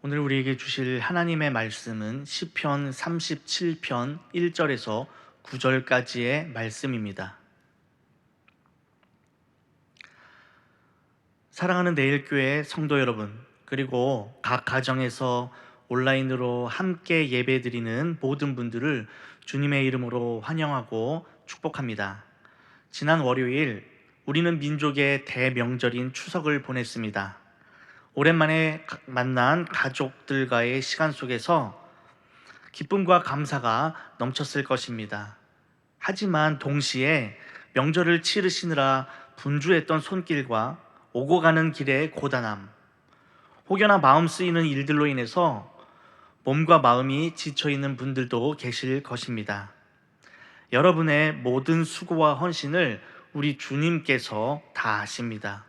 오늘 우리에게 주실 하나님의 말씀은 시편 37편 1절에서 9절까지의 말씀입니다. 사랑하는 내일교회 성도 여러분, 그리고 각 가정에서 온라인으로 함께 예배드리는 모든 분들을 주님의 이름으로 환영하고 축복합니다. 지난 월요일 우리는 민족의 대명절인 추석을 보냈습니다. 오랜만에 만난 가족들과의 시간 속에서 기쁨과 감사가 넘쳤을 것입니다. 하지만 동시에 명절을 치르시느라 분주했던 손길과 오고 가는 길의 고단함, 혹여나 마음 쓰이는 일들로 인해서 몸과 마음이 지쳐있는 분들도 계실 것입니다. 여러분의 모든 수고와 헌신을 우리 주님께서 다 아십니다.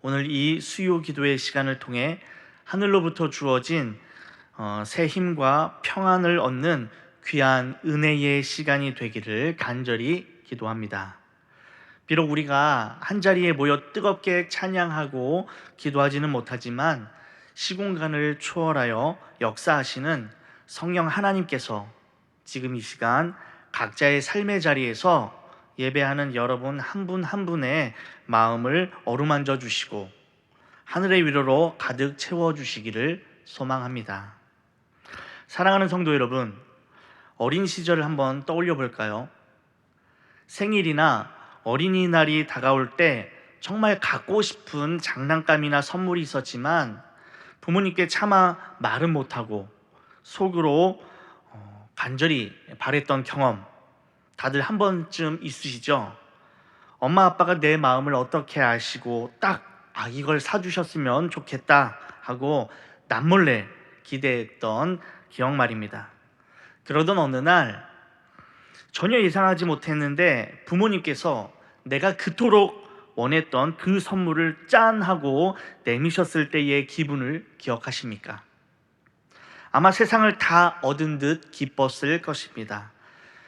오늘 이 수요 기도의 시간을 통해 하늘로부터 주어진 새 힘과 평안을 얻는 귀한 은혜의 시간이 되기를 간절히 기도합니다. 비록 우리가 한자리에 모여 뜨겁게 찬양하고 기도하지는 못하지만 시공간을 초월하여 역사하시는 성령 하나님께서 지금 이 시간 각자의 삶의 자리에서 예배하는 여러분 한 분 한 분의 마음을 어루만져 주시고 하늘의 위로로 가득 채워주시기를 소망합니다. 사랑하는 성도 여러분, 어린 시절을 한번 떠올려 볼까요? 생일이나 어린이날이 다가올 때 정말 갖고 싶은 장난감이나 선물이 있었지만 부모님께 차마 말은 못하고 속으로 간절히 바랬던 경험 다들 한 번쯤 있으시죠? 엄마 아빠가 내 마음을 어떻게 아시고 딱 이걸 사주셨으면 좋겠다 하고 남몰래 기대했던 기억 말입니다. 그러던 어느 날 전혀 예상하지 못했는데 부모님께서 내가 그토록 원했던 그 선물을 짠 하고 내미셨을 때의 기분을 기억하십니까? 아마 세상을 다 얻은 듯 기뻤을 것입니다.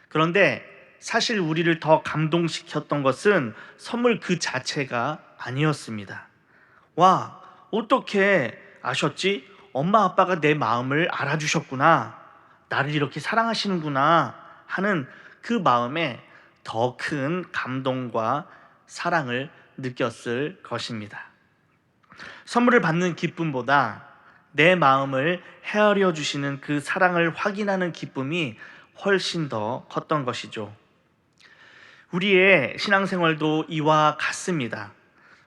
그런데 사실 우리를 더 감동시켰던 것은 선물 그 자체가 아니었습니다. 와, 어떻게 아셨지? 엄마 아빠가 내 마음을 알아주셨구나. 나를 이렇게 사랑하시는구나 하는 그 마음에 더 큰 감동과 사랑을 느꼈을 것입니다. 선물을 받는 기쁨보다 내 마음을 헤아려 주시는 그 사랑을 확인하는 기쁨이 훨씬 더 컸던 것이죠. 우리의 신앙생활도 이와 같습니다.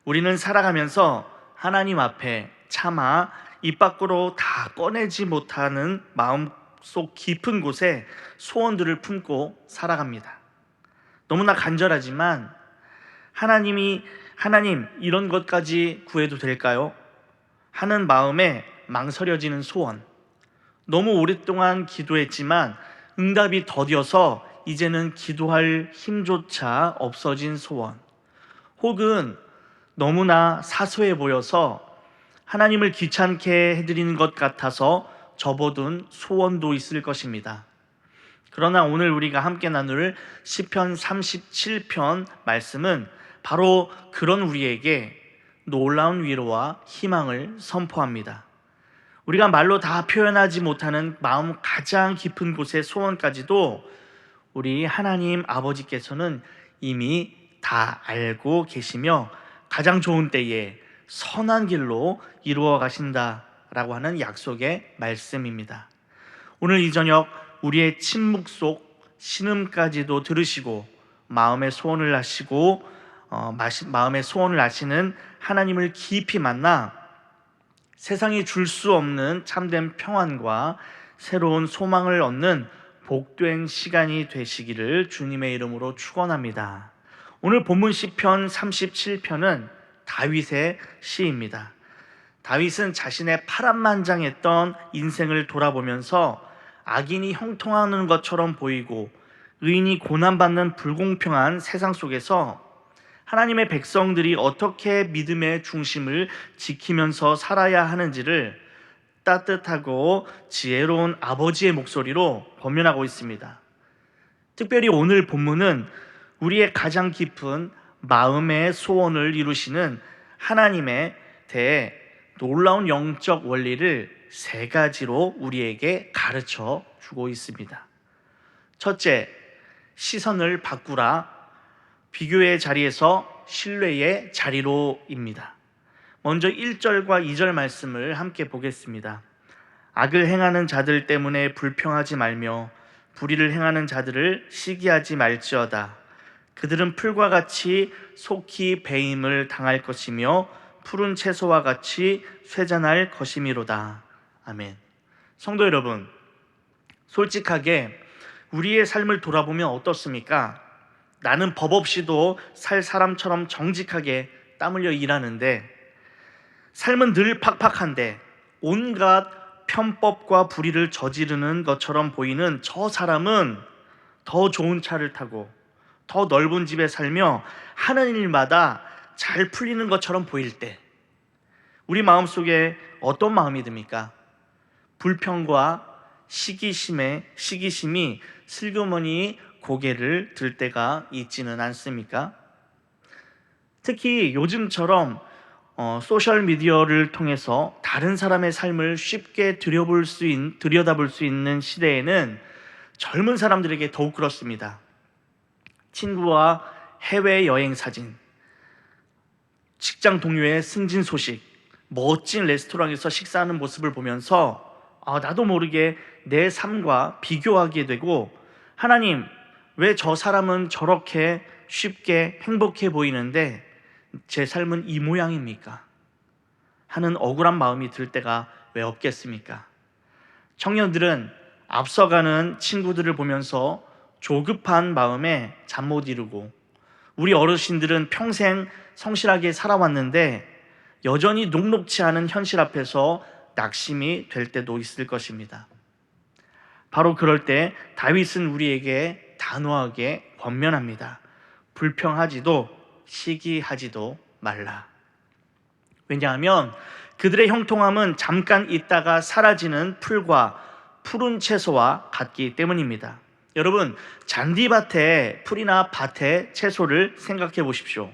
우리는 살아가면서 하나님 앞에 차마 입 밖으로 다 꺼내지 못하는 마음속 깊은 곳에 소원들을 품고 살아갑니다. 너무나 간절하지만 하나님 이런 것까지 구해도 될까요? 하는 마음에 망설여지는 소원. 너무 오랫동안 기도했지만 응답이 더뎌서 이제는 기도할 힘조차 없어진 소원. 혹은 너무나 사소해 보여서 하나님을 귀찮게 해드리는 것 같아서 접어둔 소원도 있을 것입니다. 그러나 오늘 우리가 함께 나눌 시편 37편 말씀은 바로 그런 우리에게 놀라운 위로와 희망을 선포합니다. 우리가 말로 다 표현하지 못하는 마음 가장 깊은 곳의 소원까지도 우리 하나님 아버지께서는 이미 다 알고 계시며 가장 좋은 때에 선한 길로 이루어 가신다라고 하는 약속의 말씀입니다. 오늘 이 저녁 우리의 침묵 속 신음까지도 들으시고 마음의 소원을 아시는 하나님을 깊이 만나 세상이 줄 수 없는 참된 평안과 새로운 소망을 얻는 복된 시간이 되시기를 주님의 이름으로 축원합니다. 오늘 본문 시편 37편은 다윗의 시입니다. 다윗은 자신의 파란만장했던 인생을 돌아보면서 악인이 형통하는 것처럼 보이고 의인이 고난받는 불공평한 세상 속에서 하나님의 백성들이 어떻게 믿음의 중심을 지키면서 살아야 하는지를 따뜻하고 지혜로운 아버지의 목소리로 권면하고 있습니다. 특별히 오늘 본문은 우리의 가장 깊은 마음의 소원을 이루시는 하나님에 대해 놀라운 영적 원리를 세 가지로 우리에게 가르쳐 주고 있습니다. 첫째, 시선을 바꾸라. 비교의 자리에서 신뢰의 자리로입니다. 먼저 1절과 2절 말씀을 함께 보겠습니다. 악을 행하는 자들 때문에 불평하지 말며 불의를 행하는 자들을 시기하지 말지어다. 그들은 풀과 같이 속히 배임을 당할 것이며 푸른 채소와 같이 쇠잔할 것이미로다. 아멘. 성도 여러분, 솔직하게 우리의 삶을 돌아보면 어떻습니까? 나는 법 없이도 살 사람처럼 정직하게 땀 흘려 일하는데, 삶은 늘 팍팍한데 온갖 편법과 불의를 저지르는 것처럼 보이는 저 사람은 더 좋은 차를 타고 더 넓은 집에 살며 하는 일마다 잘 풀리는 것처럼 보일 때 우리 마음속에 어떤 마음이 듭니까? 불평과 시기심이 슬그머니 고개를 들 때가 있지는 않습니까? 특히 요즘처럼 소셜미디어를 통해서 다른 사람의 삶을 쉽게 들여다볼 수 있는 시대에는 젊은 사람들에게 더욱 그렇습니다. 친구와 해외여행 사진, 직장 동료의 승진 소식, 멋진 레스토랑에서 식사하는 모습을 보면서 나도 모르게 내 삶과 비교하게 되고, 하나님, 왜 저 사람은 저렇게 쉽게 행복해 보이는데 제 삶은 이 모양입니까? 하는 억울한 마음이 들 때가 왜 없겠습니까? 청년들은 앞서가는 친구들을 보면서 조급한 마음에 잠 못 이루고, 우리 어르신들은 평생 성실하게 살아왔는데 여전히 녹록치 않은 현실 앞에서 낙심이 될 때도 있을 것입니다. 바로 그럴 때 다윗은 우리에게 단호하게 권면합니다. 불평하지도 시기하지도 말라. 왜냐하면 그들의 형통함은 잠깐 있다가 사라지는 풀과 푸른 채소와 같기 때문입니다. 여러분, 잔디밭에 풀이나 밭에 채소를 생각해 보십시오.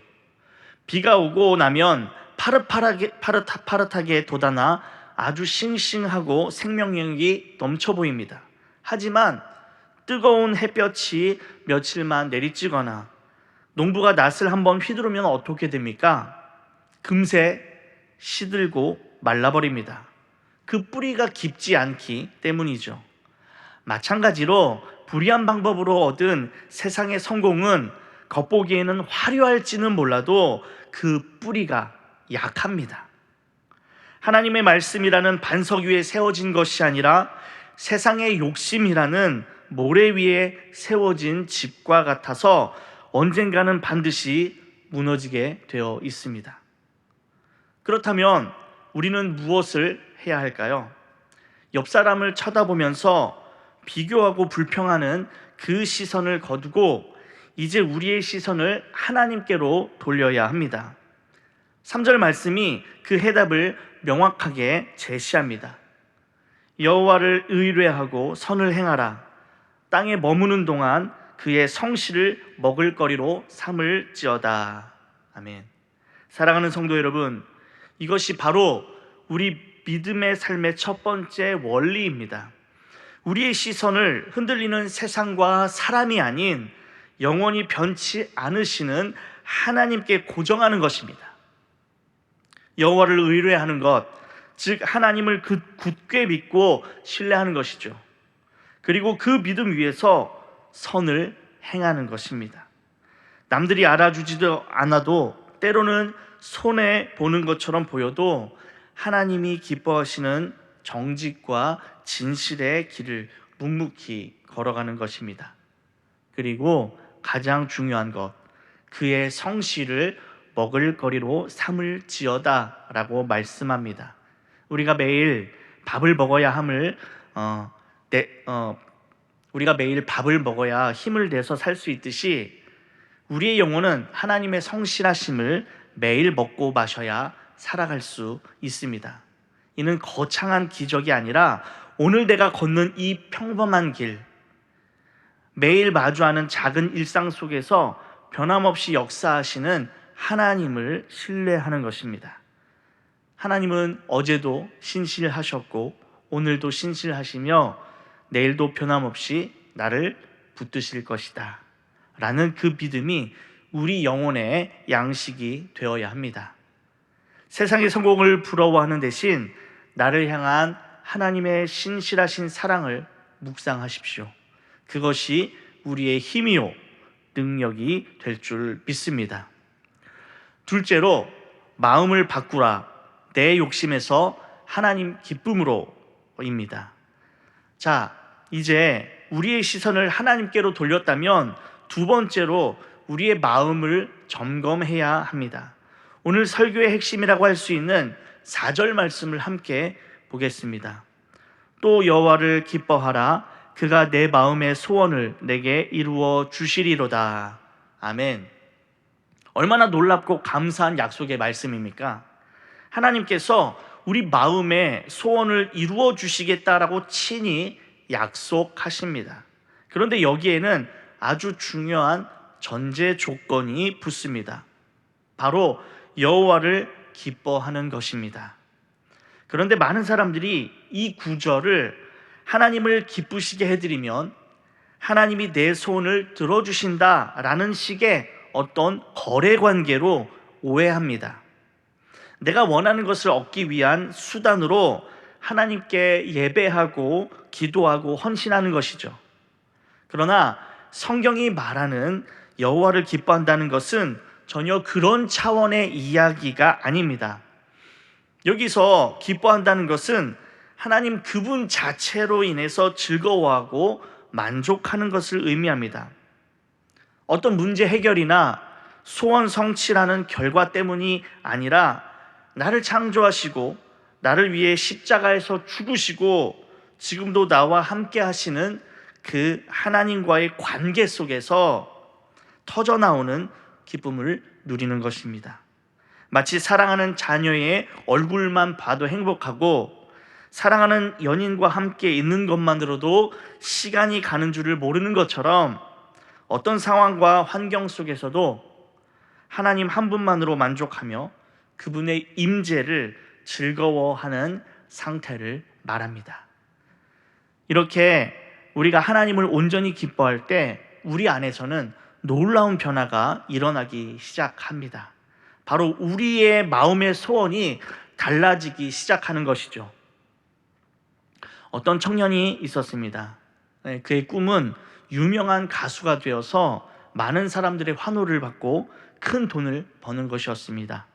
비가 오고 나면 파릇파릇하게 돋아나 아주 싱싱하고 생명력이 넘쳐 보입니다. 하지만 뜨거운 햇볕이 며칠만 내리쬐거나 농부가 낫을 한번 휘두르면 어떻게 됩니까? 금세 시들고 말라버립니다. 그 뿌리가 깊지 않기 때문이죠. 마찬가지로 불의한 방법으로 얻은 세상의 성공은 겉보기에는 화려할지는 몰라도 그 뿌리가 약합니다. 하나님의 말씀이라는 반석 위에 세워진 것이 아니라 세상의 욕심이라는 모래 위에 세워진 집과 같아서 언젠가는 반드시 무너지게 되어 있습니다. 그렇다면 우리는 무엇을 해야 할까요? 옆 사람을 쳐다보면서 비교하고 불평하는 그 시선을 거두고 이제 우리의 시선을 하나님께로 돌려야 합니다. 3절 말씀이 그 해답을 명확하게 제시합니다. 여호와를 의뢰하고 선을 행하라. 땅에 머무는 동안 그의 성실을 먹을거리로 삼을지어다. 아멘. 사랑하는 성도 여러분, 이것이 바로 우리 믿음의 삶의 첫 번째 원리입니다. 우리의 시선을 흔들리는 세상과 사람이 아닌 영원히 변치 않으시는 하나님께 고정하는 것입니다. 여호와를 의뢰하는 것, 즉 하나님을 굳게 믿고 신뢰하는 것이죠. 그리고 그 믿음 위에서 선을 행하는 것입니다. 남들이 알아주지도 않아도 때로는 손해보는 것처럼 보여도 하나님이 기뻐하시는 정직과 진실의 길을 묵묵히 걸어가는 것입니다. 그리고 가장 중요한 것, 그의 성실을 먹을거리로 삼을지어다 라고 말씀합니다. 우리가 매일 밥을 먹어야 힘을 내서 살 수 있듯이 우리의 영혼은 하나님의 성실하심을 매일 먹고 마셔야 살아갈 수 있습니다. 이는 거창한 기적이 아니라 오늘 내가 걷는 이 평범한 길, 매일 마주하는 작은 일상 속에서 변함없이 역사하시는 하나님을 신뢰하는 것입니다. 하나님은 어제도 신실하셨고 오늘도 신실하시며 내일도 변함없이 나를 붙드실 것이다 라는 그 믿음이 우리 영혼의 양식이 되어야 합니다. 세상의 성공을 부러워하는 대신 나를 향한 하나님의 신실하신 사랑을 묵상하십시오. 그것이 우리의 힘이요 능력이 될 줄 믿습니다. 둘째로, 마음을 바꾸라. 내 욕심에서 하나님 기쁨으로입니다. 자, 이제 우리의 시선을 하나님께로 돌렸다면 두 번째로 우리의 마음을 점검해야 합니다. 오늘 설교의 핵심이라고 할 수 있는 4절 말씀을 함께 보겠습니다. 또 여호와를 기뻐하라. 그가 내 마음의 소원을 내게 이루어 주시리로다. 아멘. 얼마나 놀랍고 감사한 약속의 말씀입니까? 하나님께서 우리 마음의 소원을 이루어 주시겠다라고 친히 약속하십니다. 그런데 여기에는 아주 중요한 전제 조건이 붙습니다. 바로 여호와를 기뻐하는 것입니다. 그런데 많은 사람들이 이 구절을 하나님을 기쁘시게 해드리면 하나님이 내 소원을 들어주신다라는 식의 어떤 거래 관계로 오해합니다. 내가 원하는 것을 얻기 위한 수단으로 하나님께 예배하고 기도하고 헌신하는 것이죠. 그러나 성경이 말하는 여호와를 기뻐한다는 것은 전혀 그런 차원의 이야기가 아닙니다. 여기서 기뻐한다는 것은 하나님 그분 자체로 인해서 즐거워하고 만족하는 것을 의미합니다. 어떤 문제 해결이나 소원 성취라는 결과 때문이 아니라 나를 창조하시고 나를 위해 십자가에서 죽으시고 지금도 나와 함께 하시는 그 하나님과의 관계 속에서 터져나오는 기쁨을 누리는 것입니다. 마치 사랑하는 자녀의 얼굴만 봐도 행복하고 사랑하는 연인과 함께 있는 것만으로도 시간이 가는 줄을 모르는 것처럼 어떤 상황과 환경 속에서도 하나님 한 분만으로 만족하며 그분의 임재를 즐거워하는 상태를 말합니다. 이렇게 우리가 하나님을 온전히 기뻐할 때 우리 안에서는 놀라운 변화가 일어나기 시작합니다. 바로 우리의 마음의 소원이 달라지기 시작하는 것이죠. 어떤 청년이 있었습니다. 그의 꿈은 유명한 가수가 되어서 많은 사람들의 환호를 받고 큰 돈을 버는 것이었습니다.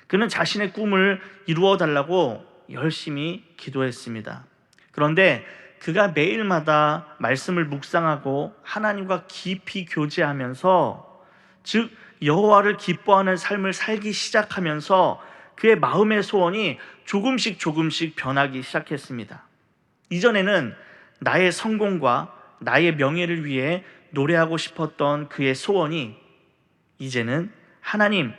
그는 자신의 꿈을 이루어 달라고 열심히 기도했습니다. 그런데 그가 매일마다 말씀을 묵상하고 하나님과 깊이 교제하면서, 즉 여호와를 기뻐하는 삶을 살기 시작하면서 그의 마음의 소원이 조금씩 변하기 시작했습니다. 이전에는 나의 성공과 나의 명예를 위해 노래하고 싶었던 그의 소원이 이제는 하나님,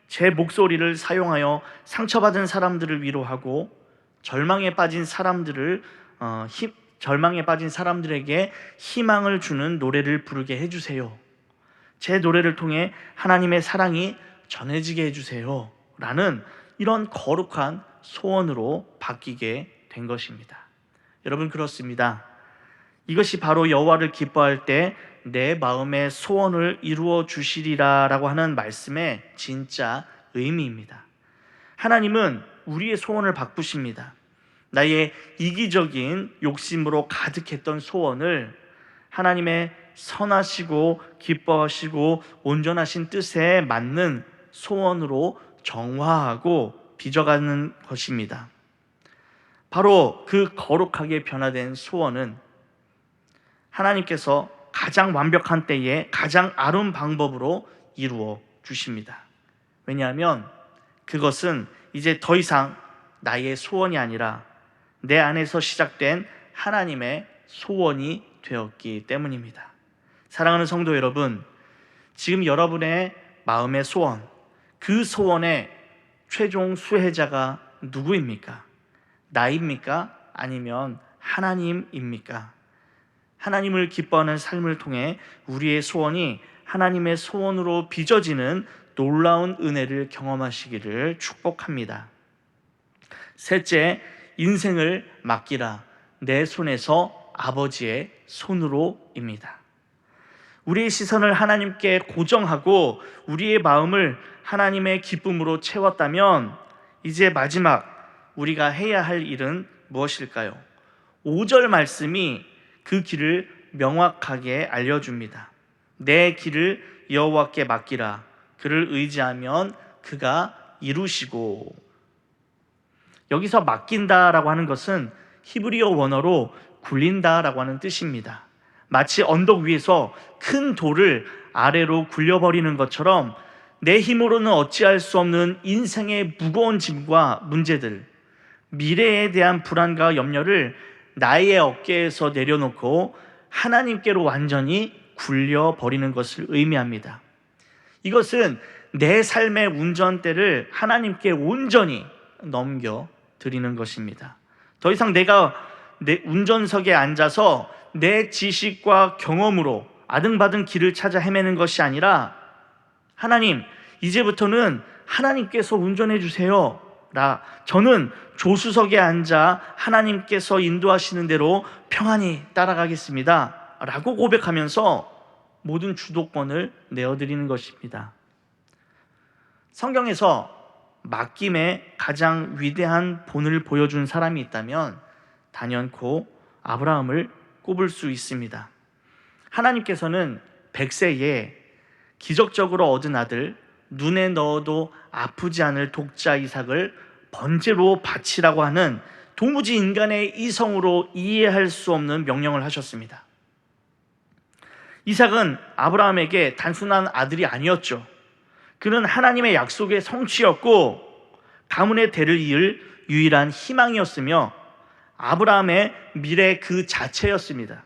제 목소리를 사용하여 상처받은 사람들을 위로하고 절망에 빠진 사람들에게 희망을 주는 노래를 부르게 해주세요. 제 노래를 통해 하나님의 사랑이 전해지게 해주세요 라는 이런 거룩한 소원으로 바뀌게 된 것입니다. 여러분, 그렇습니다. 이것이 바로 여호와를 기뻐할 때 내 마음의 소원을 이루어 주시리라 라고 하는 말씀의 진짜 의미입니다. 하나님은 우리의 소원을 바꾸십니다. 나의 이기적인 욕심으로 가득했던 소원을 하나님의 선하시고 기뻐하시고 온전하신 뜻에 맞는 소원으로 정화하고 빚어가는 것입니다. 바로 그 거룩하게 변화된 소원은 하나님께서 가장 완벽한 때에 가장 아름다운 방법으로 이루어 주십니다. 왜냐하면 그것은 이제 더 이상 나의 소원이 아니라 내 안에서 시작된 하나님의 소원이 되었기 때문입니다. 사랑하는 성도 여러분, 지금 여러분의 마음의 소원, 그 소원의 최종 수혜자가 누구입니까? 나입니까? 아니면 하나님입니까? 하나님을 기뻐하는 삶을 통해 우리의 소원이 하나님의 소원으로 빚어지는 놀라운 은혜를 경험하시기를 축복합니다. 셋째, 인생을 맡기라. 내 손에서 아버지의 손으로입니다. 우리의 시선을 하나님께 고정하고 우리의 마음을 하나님의 기쁨으로 채웠다면 이제 마지막 우리가 해야 할 일은 무엇일까요? 5절 말씀이 그 길을 명확하게 알려줍니다. 내 길을 여호와께 맡기라. 그를 의지하면 그가 이루시고. 여기서 맡긴다라고 하는 것은 히브리어 원어로 굴린다라고 하는 뜻입니다. 마치 언덕 위에서 큰 돌을 아래로 굴려버리는 것처럼 내 힘으로는 어찌할 수 없는 인생의 무거운 짐과 문제들, 미래에 대한 불안과 염려를 나의 어깨에서 내려놓고 하나님께로 완전히 굴려버리는 것을 의미합니다. 이것은 내 삶의 운전대를 하나님께 온전히 넘겨드리는 것입니다. 더 이상 내가 내 운전석에 앉아서 내 지식과 경험으로 아등바등 길을 찾아 헤매는 것이 아니라 하나님, 이제부터는 하나님께서 운전해 주세요. 저는 조수석에 앉아 하나님께서 인도하시는 대로 평안히 따라가겠습니다. 라고 고백하면서 모든 주도권을 내어드리는 것입니다. 성경에서 맡김의 가장 위대한 본을 보여준 사람이 있다면 단연코 아브라함을 꼽을 수 있습니다. 하나님께서는 100세에 기적적으로 얻은 아들, 눈에 넣어도 아프지 않을 독자 이삭을 번제로 바치라고 하는 도무지 인간의 이성으로 이해할 수 없는 명령을 하셨습니다. 이삭은 아브라함에게 단순한 아들이 아니었죠. 그는 하나님의 약속의 성취였고 가문의 대를 이을 유일한 희망이었으며 아브라함의 미래 그 자체였습니다.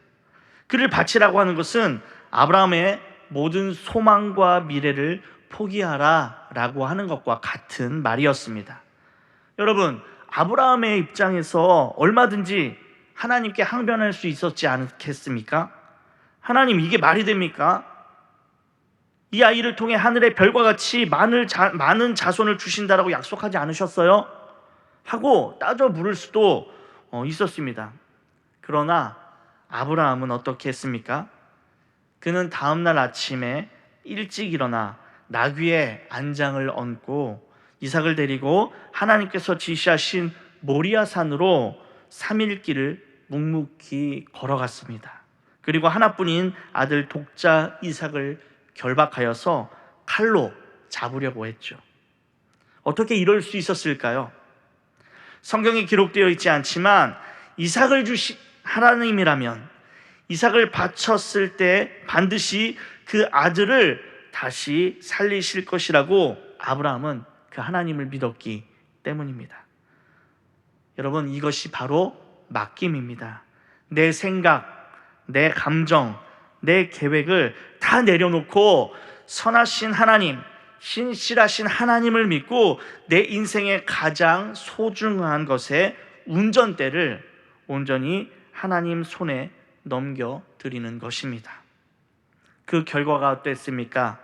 그를 바치라고 하는 것은 아브라함의 모든 소망과 미래를 포기하라 라고 하는 것과 같은 말이었습니다. 여러분, 아브라함의 입장에서 얼마든지 하나님께 항변할 수 있었지 않겠습니까? 하나님, 이게 말이 됩니까? 이 아이를 통해 하늘의 별과 같이 많은 자손을 주신다라고 약속하지 않으셨어요? 하고 따져 물을 수도 있었습니다. 그러나 아브라함은 어떻게 했습니까? 그는 다음날 아침에 일찍 일어나 나귀의 안장을 얹고 이삭을 데리고 하나님께서 지시하신 모리아 산으로 3일 길을 묵묵히 걸어갔습니다. 그리고 하나뿐인 아들 독자 이삭을 결박하여서 칼로 잡으려고 했죠. 어떻게 이럴 수 있었을까요? 성경에 기록되어 있지 않지만 이삭을 주신 하나님이라면 이삭을 바쳤을 때 반드시 그 아들을 다시 살리실 것이라고 아브라함은 그 하나님을 믿었기 때문입니다. 여러분, 이것이 바로 맡김입니다. 내 생각, 내 감정, 내 계획을 다 내려놓고 선하신 하나님, 신실하신 하나님을 믿고 내 인생의 가장 소중한 것의 운전대를 온전히 하나님 손에 넘겨드리는 것입니다. 그 결과가 어땠습니까?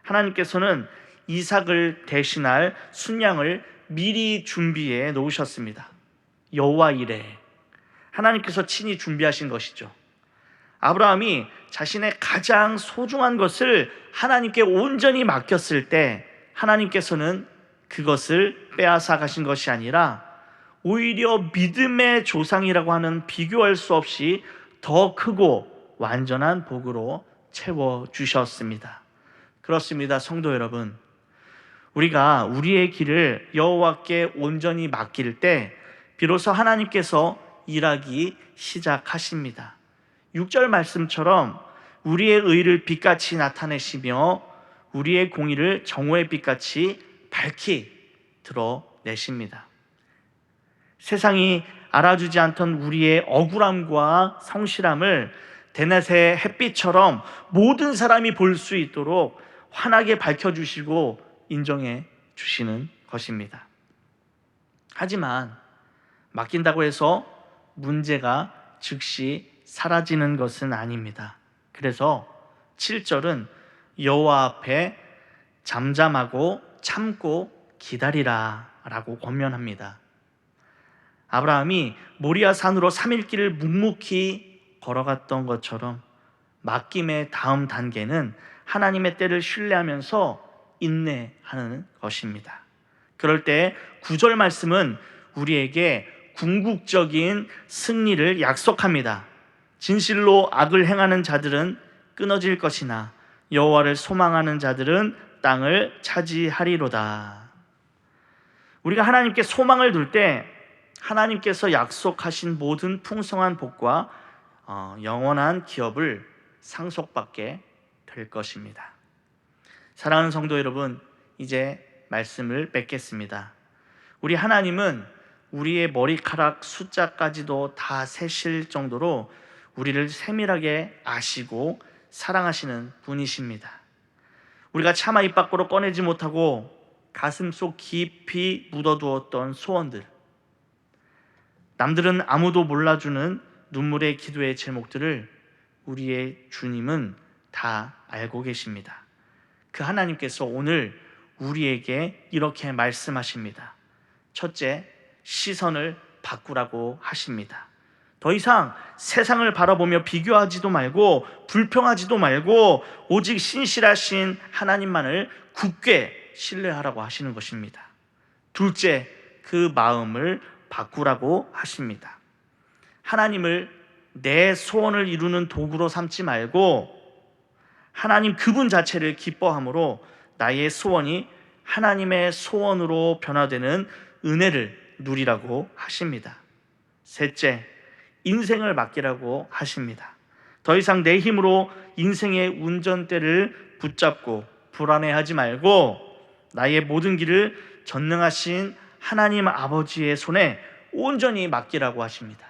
하나님께서는 이삭을 대신할 순양을 미리 준비해 놓으셨습니다. 여호와 이레, 하나님께서 친히 준비하신 것이죠. 아브라함이 자신의 가장 소중한 것을 하나님께 온전히 맡겼을 때 하나님께서는 그것을 빼앗아 가신 것이 아니라 오히려 믿음의 조상이라고 하는 비교할 수 없이 더 크고 완전한 복으로 채워주셨습니다. 그렇습니다. 성도 여러분, 우리가 우리의 길을 여호와께 온전히 맡길 때 비로소 하나님께서 일하기 시작하십니다. 6절 말씀처럼 우리의 의를 빛같이 나타내시며 우리의 공의를 정오의 빛같이 밝히 드러내십니다. 세상이 알아주지 않던 우리의 억울함과 성실함을 대낮의 햇빛처럼 모든 사람이 볼 수 있도록 환하게 밝혀주시고 인정해 주시는 것입니다. 하지만 맡긴다고 해서 문제가 즉시 사라지는 것은 아닙니다. 그래서 7절은 여호와 앞에 잠잠하고 참고 기다리라 라고 권면합니다. 아브라함이 모리아 산으로 3일 길을 묵묵히 걸어갔던 것처럼 맡김의 다음 단계는 하나님의 때를 신뢰하면서 인내하는 것입니다. 그럴 때 9절 말씀은 우리에게 궁극적인 승리를 약속합니다. 진실로 악을 행하는 자들은 끊어질 것이나 여호와를 소망하는 자들은 땅을 차지하리로다. 우리가 하나님께 소망을 둘 때 하나님께서 약속하신 모든 풍성한 복과 영원한 기업을 상속받게 될 것입니다. 사랑하는 성도 여러분, 이제 말씀을 맺겠습니다. 우리 하나님은 우리의 머리카락 숫자까지도 다 세실 정도로 우리를 세밀하게 아시고 사랑하시는 분이십니다. 우리가 차마 입 밖으로 꺼내지 못하고 가슴속 깊이 묻어두었던 소원들, 남들은 아무도 몰라주는 눈물의 기도의 제목들을 우리의 주님은 다 알고 계십니다. 그 하나님께서 오늘 우리에게 이렇게 말씀하십니다. 첫째, 시선을 바꾸라고 하십니다. 더 이상 세상을 바라보며 비교하지도 말고 불평하지도 말고 오직 신실하신 하나님만을 굳게 신뢰하라고 하시는 것입니다. 둘째, 그 마음을 바꾸라고 하십니다. 하나님을 내 소원을 이루는 도구로 삼지 말고 하나님 그분 자체를 기뻐함으로 나의 소원이 하나님의 소원으로 변화되는 은혜를 누리라고 하십니다. 셋째, 인생을 맡기라고 하십니다. 더 이상 내 힘으로 인생의 운전대를 붙잡고 불안해하지 말고 나의 모든 길을 전능하신 하나님 아버지의 손에 온전히 맡기라고 하십니다.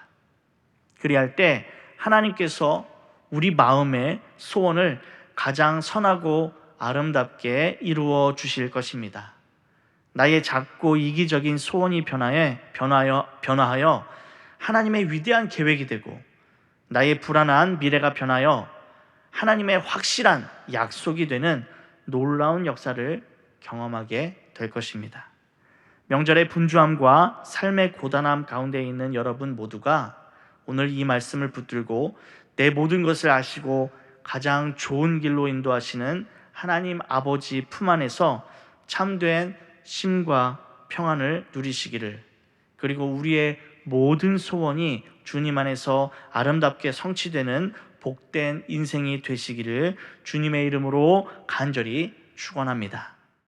그리할 때 하나님께서 우리 마음의 소원을 가장 선하고 아름답게 이루어 주실 것입니다. 나의 작고 이기적인 소원이 변화하여 하나님의 위대한 계획이 되고 나의 불안한 미래가 변하여 하나님의 확실한 약속이 되는 놀라운 역사를 경험하게 될 것입니다. 명절의 분주함과 삶의 고단함 가운데 있는 여러분 모두가 오늘 이 말씀을 붙들고 내 모든 것을 아시고 가장 좋은 길로 인도하시는 하나님 아버지 품 안에서 참된 쉼과 평안을 누리시기를, 그리고 우리의 모든 소원이 주님 안에서 아름답게 성취되는 복된 인생이 되시기를 주님의 이름으로 간절히 축원합니다.